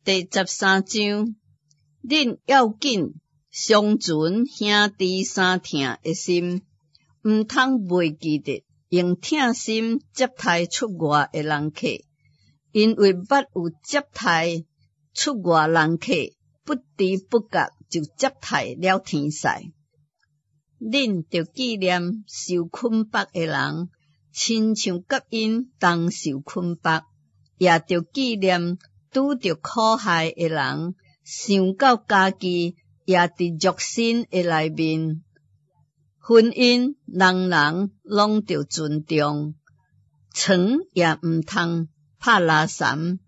第13章，恁要紧相存兄弟相疼的心，毋通袂记得用疼心接待出外的人客，因为捌有接待出外人客，不知不觉就接待了天使。恁着纪念受困縛的人，亲像甲因同受困縛，也着纪念拄着苦害的人，想到家己也伫肉身的内面。婚姻人人拢着尊重，床也毋通拍拉衫，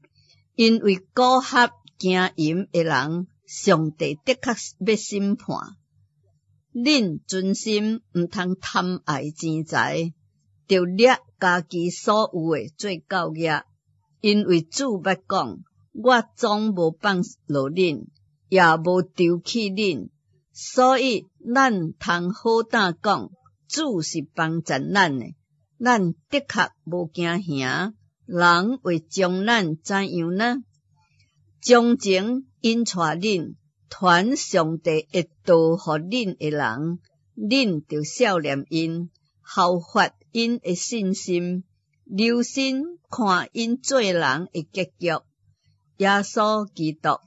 因为苟合行淫的人，上帝的确要审判。恁存心毋通贪爱钱财，着掠家己所有的做教业，因为主捌讲，我总无放落恁，也无丢弃恁，所以咱通好胆讲，主是帮助咱的，咱的确无惊吓。人会将咱怎样呢？将情引带恁，传上帝的道互恁的人，恁着少年因，效法因的信心，留心看因做人的结局。耶稣基督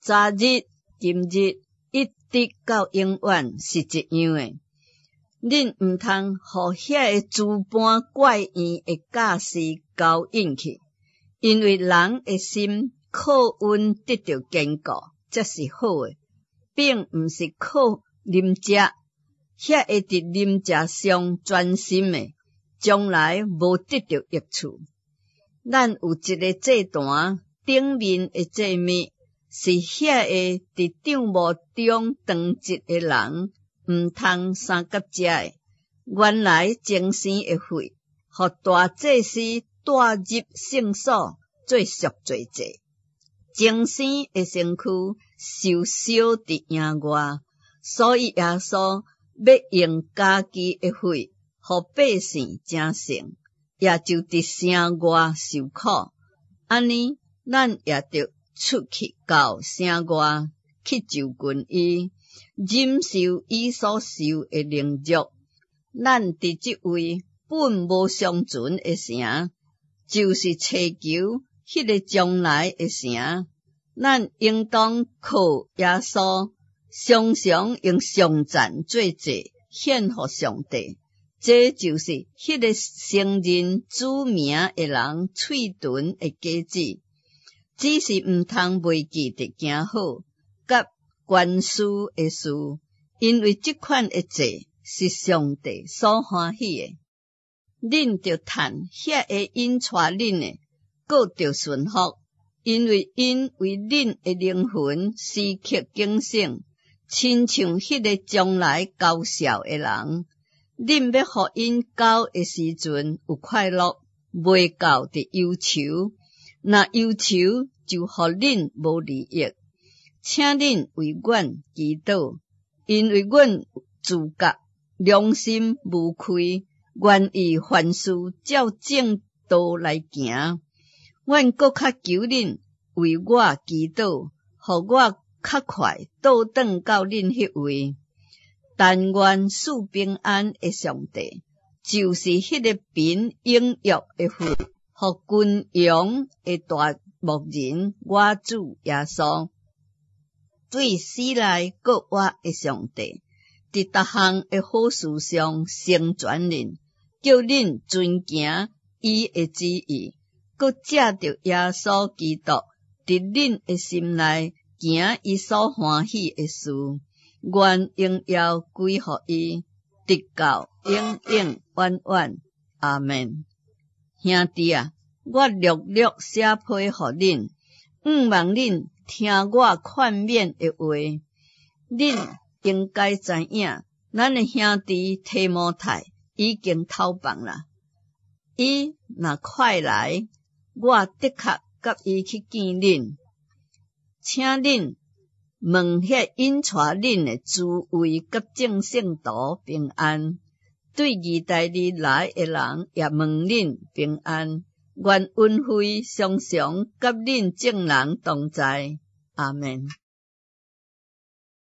昨日、今日一直到永远是一样的。恁毋通互遐个诸般怪异的假事勾引去，因为人的心靠运得到坚固，这是好的，并毋是靠啉食。遐会伫啉食上专心的，将来无得到益处。咱有一个祭坛，顶面的祭物是遐个伫帐幕中当值的人毋通三甲食的。原来精神的血，互大祭司带入圣所做赎罪祭。精神的身躯受烧伫营外，所以耶稣要用家己的血，互百姓成圣，也就伫城外受苦。安尼，咱也着出去到城外去就近伊，忍受伊所受的凌辱。咱伫即位本无相存的城，就是祈求迄个将来的城。咱应当靠耶稣，常常用颂赞做祭献互上帝。这就是迄个承认主名的人嘴唇的果子。只是毋通袂记得行好，甲权势的事，因为即款的祭是上帝所欢喜的。恁着趁遐个引带恁的，搁着顺服，因为因为恁的灵魂时刻警醒，亲像迄个将来高效的人。恁要互因到的时阵有快乐，袂到的忧愁，若忧愁就互恁无利益。请恁为阮祈祷，因为阮自觉良心无愧，愿意凡事照正道来行。阮搁较求恁为我祈祷，互我较快倒转到恁迄位。但愿赐平安的上帝，就是迄个凭应约的父，互君王的大牧人，我主耶稣，对死来搁活的上帝，伫逐项的好事上成全恁，叫恁遵行伊的旨意，搁借着耶稣基督伫恁的心内行伊所欢喜的事。愿荣耀归乎伊，直到永永远远。阿们。兄弟啊，我略略写批互恁，望恁听我劝勉的话。恁应该知影，咱的兄弟提摩太已经投放啦。伊若快来，我的确甲伊去见恁，请恁问遐引带恁的诸位甲众圣徒平安，对期待你来的人也问恁平安。愿恩惠常常甲恁众人同在。阿们。